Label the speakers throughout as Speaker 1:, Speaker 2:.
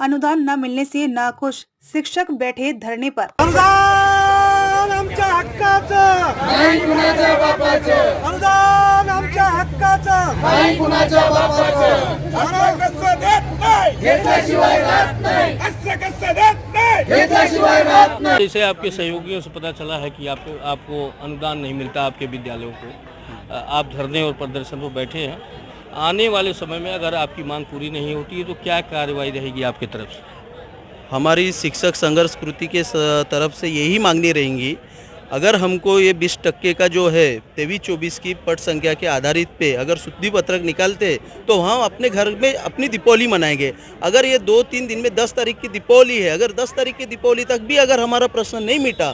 Speaker 1: अनुदान न मिलने से नाखुश शिक्षक बैठे धरने पर।
Speaker 2: अनुदान आमच्या हक्काचं
Speaker 3: नाही कुणाच्या बापाचं,
Speaker 2: अनुदान आमच्या हक्काचं
Speaker 3: नाही कुणाच्या बापाचं,
Speaker 2: असं कसं देत नाही,
Speaker 3: घेतल्याशिवाय राहत नाही,
Speaker 2: असं कसं देत नाही.
Speaker 3: घेतल्याशिवाय राहत नाही.
Speaker 4: जैसे आपके सहयोगियों से पता चला है कि आपको अनुदान नहीं मिलता आपके विद्यालयों को, आप धरने और प्रदर्शन पर बैठे हैं। आने वाले समय में अगर आपकी मांग पूरी नहीं होती है तो क्या कार्रवाई रहेगी आपकी तरफ से?
Speaker 5: हमारी शिक्षक संघर्ष कृति के तरफ से यही मांगनी रहेंगी, अगर हमको ये 20% का जो है 23-24 की पट संख्या के आधारित पे अगर शुद्धि पत्रक निकालते तो हम अपने घर में अपनी दीपावली मनाएंगे। अगर ये 2-3 दिन में 10 तारीख की दीपावली है, अगर 10 तारीख की दीपावली तक भी अगर हमारा प्रश्न नहीं मिटा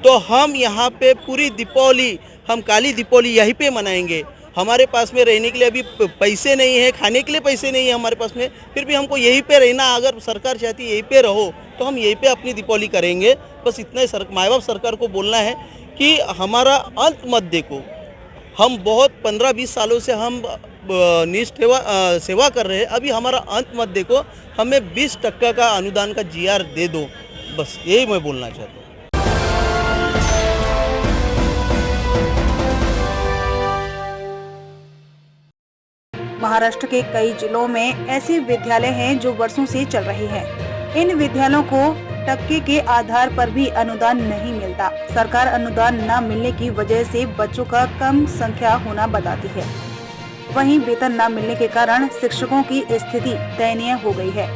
Speaker 5: तो हम यहाँ पे पूरी दीपावली, हम काली दीपावली यहीं पे मनाएंगे। हमारे पास में रहने के लिए अभी पैसे नहीं है, खाने के लिए पैसे नहीं है हमारे पास में, फिर भी हमको यहीं पे रहना, अगर सरकार चाहती है यहीं पे रहो तो हम यहीं पे अपनी दीपावली करेंगे। बस इतना ही माँ बाप सरकार को बोलना है कि हमारा अंत मत देखो। हम बहुत 15-20 सालों से हम निष्ठ सेवा कर रहे हैं, अभी हमारा अंत मत देखो, हमें 20% का अनुदान का GR दे दो, बस यही मैं बोलना चाहता हूँ।
Speaker 1: महाराष्ट्र के कई जिलों में ऐसे विद्यालय हैं जो वर्षों से चल रहे हैं। इन विद्यालयों को टक्के के आधार पर भी अनुदान नहीं मिलता। सरकार अनुदान न मिलने की वजह से बच्चों का कम संख्या होना बताती है। वहीं वेतन न मिलने के कारण शिक्षकों की स्थिति दयनीय हो गई है।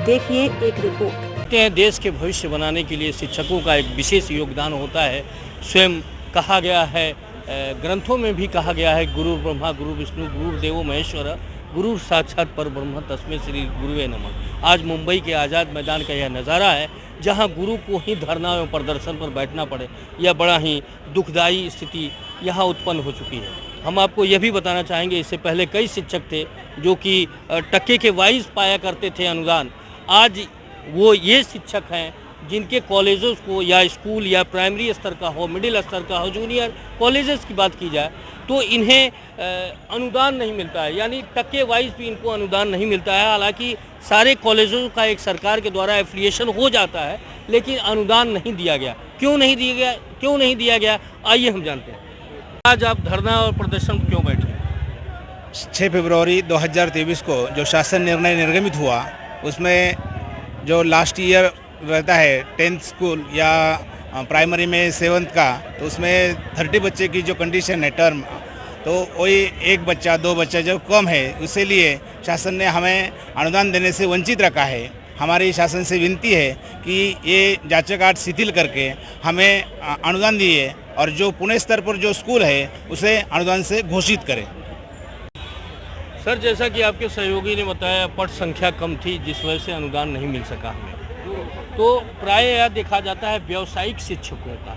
Speaker 1: देखिए एक रिपोर्ट।
Speaker 4: देश के भविष्य बनाने के लिए शिक्षकों का एक विशेष योगदान होता है। स्वयं कहा गया है, ग्रंथों में भी कहा गया है, गुरु ब्रह्मा गुरु विष्णु गुरु देवो महेश्वर गुरु साक्षात पर ब्रह्म तस्मै श्री गुरुवे नमः। आज मुंबई के आज़ाद मैदान का यह नज़ारा है जहां गुरु को ही धरना एवं प्रदर्शन पर बैठना पड़े। यह बड़ा ही दुखदायी स्थिति यहां उत्पन्न हो चुकी है। हम आपको यह भी बताना चाहेंगे, इससे पहले कई शिक्षक थे जो कि टक्के के वाइज पाया करते थे अनुदान। आज वो ये शिक्षक हैं जिनके कॉलेजों को, या स्कूल या प्राइमरी स्तर का हो, मिडिल स्तर का हो, जूनियर कॉलेजेस की बात की जाए तो इन्हें अनुदान नहीं मिलता है, यानी टक्के वाइज भी इनको अनुदान नहीं मिलता है। हालांकि सारे कॉलेजों का एक सरकार के द्वारा एफिलिएशन हो जाता है, लेकिन अनुदान नहीं दिया गया। क्यों नहीं दिया गया आइए हम जानते हैं। आज आप धरना और प्रदर्शन क्यों बैठे?
Speaker 6: 6 फरवरी 2023 को जो शासन निर्णय निर्गमित हुआ उसमें जो लास्ट ईयर रहता है 10th स्कूल या प्राइमरी में 7th का, तो उसमें 30 बच्चे की जो कंडीशन है टर्म, तो वही 1 बच्चा 2 बच्चा जो कम है, इसीलिए शासन ने हमें अनुदान देने से वंचित रखा है। हमारी शासन से विनती है कि ये जांच कार्ड शिथिल करके हमें अनुदान दिए और जो पुणे स्तर पर जो स्कूल है उसे अनुदान से घोषित करें।
Speaker 4: सर, जैसा कि आपके सहयोगी ने बताया, पट संख्या कम थी जिस वजह से अनुदान नहीं मिल सका हमें। तो प्राय यह देखा जाता है व्यावसायिक शिक्षकों का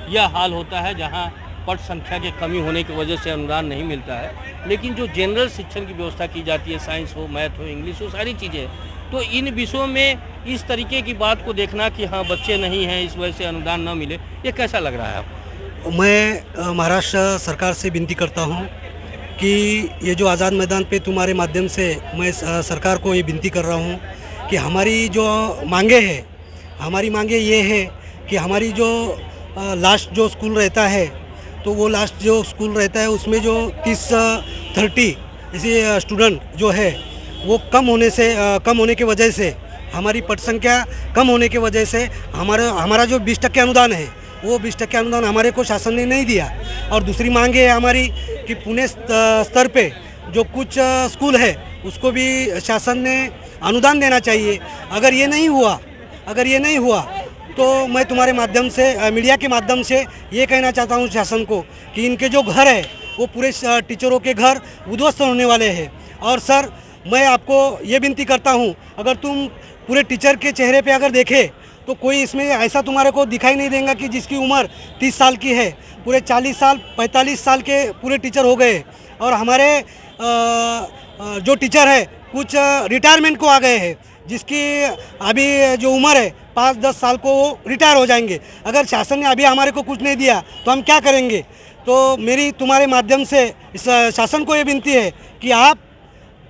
Speaker 4: यह हाल होता है, जहां पट संख्या की कमी होने की वजह से अनुदान नहीं मिलता है। लेकिन जो जनरल शिक्षण की व्यवस्था की जाती है, साइंस हो, मैथ हो, इंग्लिश हो, सारी चीज़ें, तो इन विषयों में इस तरीके की बात को देखना कि हाँ बच्चे नहीं हैं इस वजह से अनुदान न मिले, ये कैसा लग रहा है आपको?
Speaker 7: मैं महाराष्ट्र सरकार से विनती करता हूँ कि ये जो आज़ाद मैदान पे तुम्हारे माध्यम से मैं सरकार को ये विनती कर रहा हूँ कि हमारी जो मांगे हैं, हमारी मांगे ये है कि हमारी जो लास्ट जो स्कूल रहता है, तो वो लास्ट जो स्कूल रहता है उसमें जो 30 ऐसे स्टूडेंट जो है वो कम होने की वजह से, हमारी पट संख्या कम होने की वजह से हमारा जो 20% अनुदान है वो 20% अनुदान हमारे को शासन ने नहीं दिया। और दूसरी मांग है हमारी कि पुणे स्तर पे जो कुछ स्कूल है उसको भी शासन ने अनुदान देना चाहिए। अगर ये नहीं हुआ तो मैं तुम्हारे माध्यम से, मीडिया के माध्यम से ये कहना चाहता हूँ शासन को कि इनके जो घर है वो पूरे टीचरों के घर उद्ध्वस्त होने वाले हैं। और सर, मैं आपको ये विनती करता हूँ, अगर तुम पूरे टीचर के चेहरे पे अगर देखें तो कोई इसमें ऐसा तुम्हारे को दिखाई नहीं देगा कि जिसकी उम्र 30 साल की है। पूरे 40 साल 45 साल के पूरे टीचर हो गए और हमारे जो टीचर है कुछ रिटायरमेंट को आ गए हैं, जिसकी अभी जो उम्र है 5-10 साल को वो रिटायर हो जाएंगे। अगर शासन ने अभी हमारे को कुछ नहीं दिया तो हम क्या करेंगे? तो मेरी तुम्हारे माध्यम से इस शासन को ये विनती है कि आप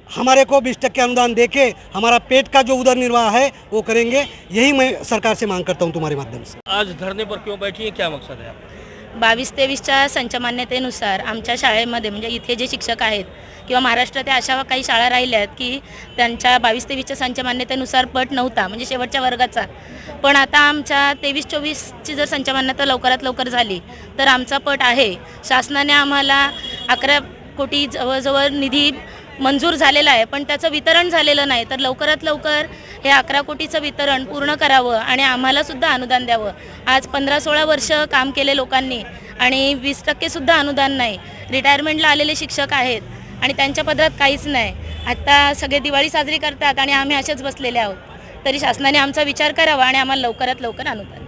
Speaker 7: हमारे को 20% अनुदान देके हमारा पेट का जो उदर निर्वाह है वो करेंगे। यही मैं सरकार से मांग करता हूँ तुम्हारे माध्यम से।
Speaker 4: आज धरने पर क्यों बैठी है, क्या मकसद है आपका?
Speaker 8: 22-23च्या संच मान्यतेनुसार आमच्या शाळेमध्ये म्हणजे इथे जे शिक्षक आहेत किंवा महाराष्ट्रात अशा काही शाळा राहिल्या आहेत की त्यांच्या 22-23च्या संच मान्यतेनुसार पट नव्हता, म्हणजे शेवटच्या वर्गाचा. पण आता आमच्या 23-24ची जर संच मान्यता लवकरात लवकर झाली तर आमचा पट आहे. शासनाने आम्हाला 11 कोटी जवळजवळ निधी मंजूर झालेला आहे, पण त्याचं वितरण झालेलं नाही. तर लवकरात लवकर हे 11 कोटीचं वितरण पूर्ण करावं आणि आम्हालासुद्धा अनुदान द्यावं. आज 15-16 वर्ष काम केले लोकांनी आणि 20% सुद्धा अनुदान नाही. रिटायरमेंटला आलेले शिक्षक आहेत आणि त्यांच्या पदरात काहीच नाही. आता सगळे दिवाळी साजरी करतात आणि आम्ही असेच बसलेले आहोत. तरी शासनाने आमचा विचार करावा आणि आम्हाला लवकरात लवकर अनुदान